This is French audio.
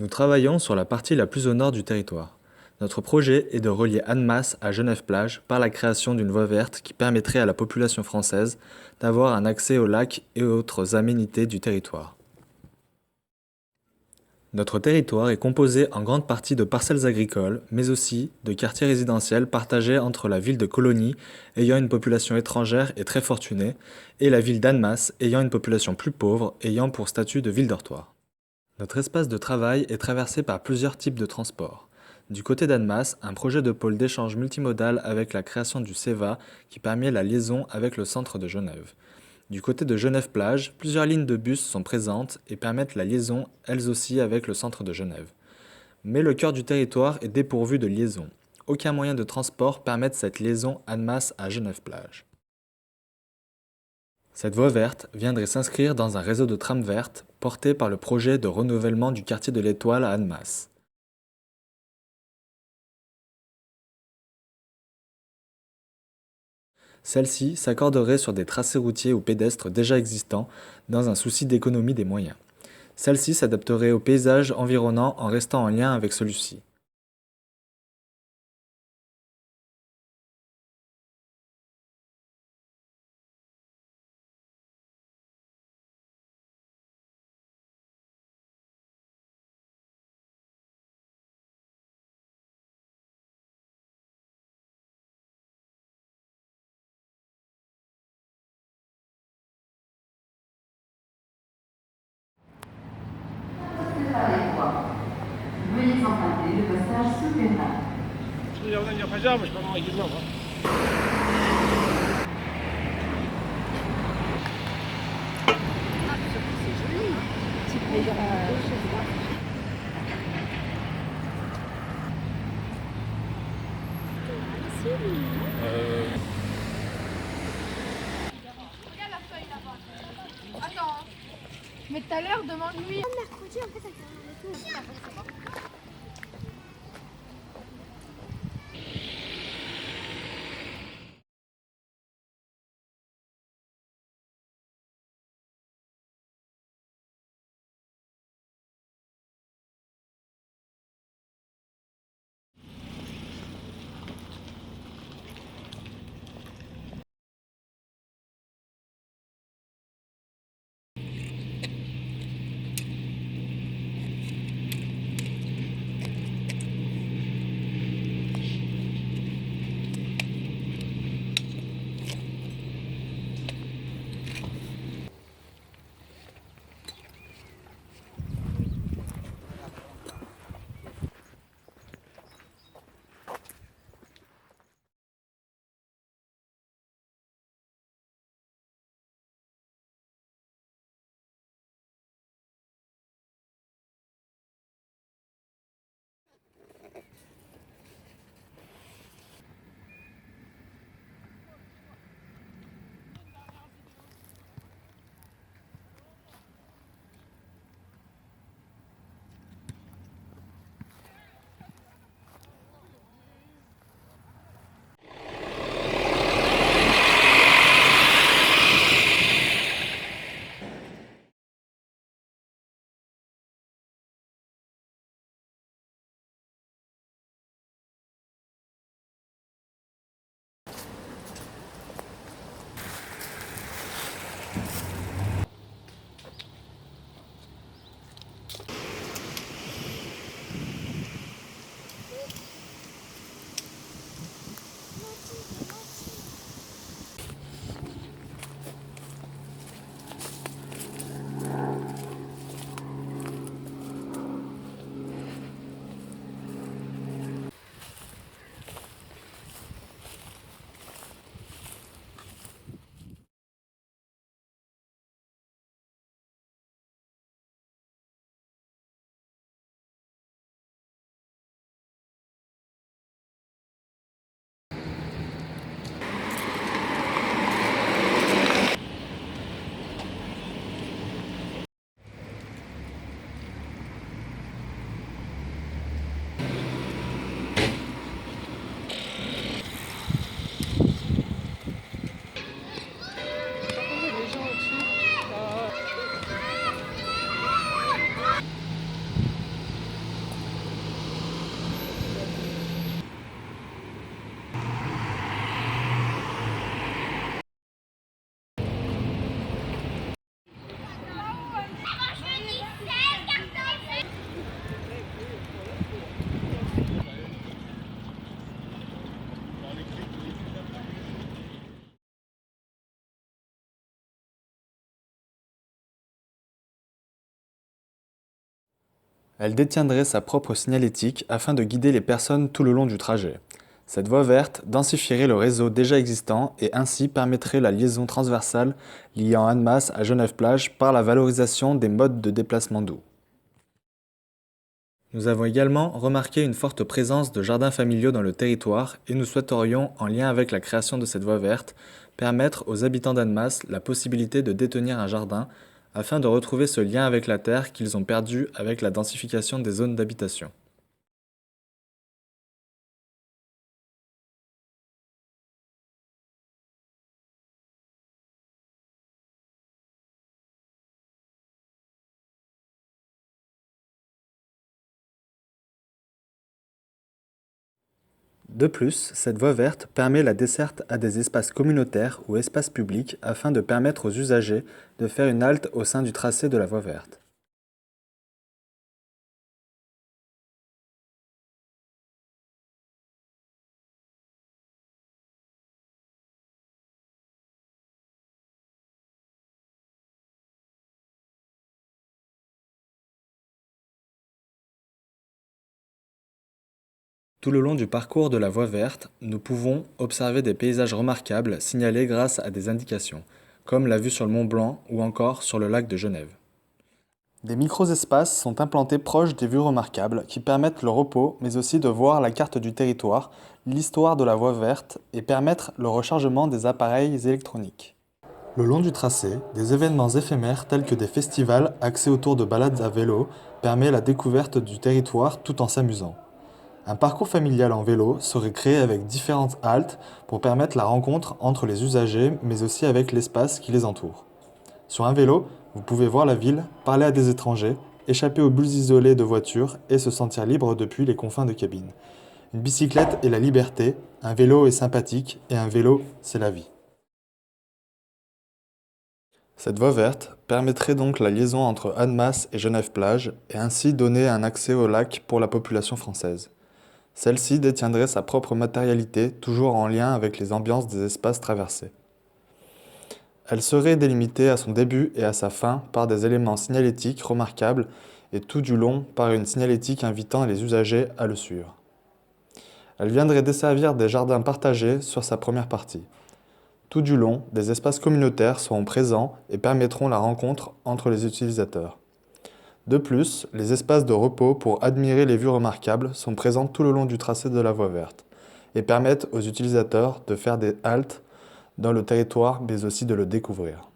Nous travaillons sur la partie la plus au nord du territoire. Notre projet est de relier Annemasse à Genève-Plage par la création d'une voie verte qui permettrait à la population française d'avoir un accès aux lacs et autres aménités du territoire. Notre territoire est composé en grande partie de parcelles agricoles, mais aussi de quartiers résidentiels partagés entre la ville de Colonie, ayant une population étrangère et très fortunée, et la ville d'Annemasse, ayant une population plus pauvre, ayant pour statut de ville-dortoir. Notre espace de travail est traversé par plusieurs types de transports. Du côté d'Annemasse, un projet de pôle d'échange multimodal avec la création du CEVA qui permet la liaison avec le centre de Genève. Du côté de Genève-Plage, plusieurs lignes de bus sont présentes et permettent la liaison, elles aussi, avec le centre de Genève. Mais le cœur du territoire est dépourvu de liaison. Aucun moyen de transport permet cette liaison Annemasse à Genève-Plage. Cette voie verte viendrait s'inscrire dans un réseau de trams vertes porté par le projet de renouvellement du quartier de l'Étoile à Annemasse. Celle-ci s'accorderait sur des tracés routiers ou pédestres déjà existants dans un souci d'économie des moyens. Celle-ci s'adapterait au paysage environnant en restant en lien avec celui-ci. Veuillez emprunter le passage souterrain. Я пойдем, что мы идем. Regarde la feuille là-bas. Attends. Mais tout à l'heure, demande-lui. Mercredi, en fait, ça fait un Elle détiendrait sa propre signalétique afin de guider les personnes tout le long du trajet. Cette voie verte densifierait le réseau déjà existant et ainsi permettrait la liaison transversale liant Annemasse à Genève-Plage par la valorisation des modes de déplacement doux. Nous avons également remarqué une forte présence de jardins familiaux dans le territoire et nous souhaiterions, en lien avec la création de cette voie verte, permettre aux habitants d'Annemasse la possibilité de détenir un jardin afin de retrouver ce lien avec la terre qu'ils ont perdu avec la densification des zones d'habitation. De plus, cette voie verte permet la desserte à des espaces communautaires ou espaces publics afin de permettre aux usagers de faire une halte au sein du tracé de la voie verte. Tout le long du parcours de la voie verte, nous pouvons observer des paysages remarquables signalés grâce à des indications, comme la vue sur le Mont Blanc ou encore sur le lac de Genève. Des micro-espaces sont implantés proches des vues remarquables qui permettent le repos mais aussi de voir la carte du territoire, l'histoire de la voie verte et permettre le rechargement des appareils électroniques. Le long du tracé, des événements éphémères tels que des festivals axés autour de balades à vélo permettent la découverte du territoire tout en s'amusant. Un parcours familial en vélo serait créé avec différentes haltes pour permettre la rencontre entre les usagers mais aussi avec l'espace qui les entoure. Sur un vélo, vous pouvez voir la ville, parler à des étrangers, échapper aux bulles isolées de voitures et se sentir libre depuis les confins de cabine. Une bicyclette est la liberté, un vélo est sympathique et un vélo, c'est la vie. Cette voie verte permettrait donc la liaison entre Annemasse et Genève-Plage et ainsi donner un accès au lac pour la population française. Celle-ci détiendrait sa propre matérialité, toujours en lien avec les ambiances des espaces traversés. Elle serait délimitée à son début et à sa fin par des éléments signalétiques remarquables et tout du long par une signalétique invitant les usagers à le suivre. Elle viendrait desservir des jardins partagés sur sa première partie. Tout du long, des espaces communautaires seront présents et permettront la rencontre entre les utilisateurs. De plus, les espaces de repos pour admirer les vues remarquables sont présents tout le long du tracé de la voie verte et permettent aux utilisateurs de faire des haltes dans le territoire mais aussi de le découvrir.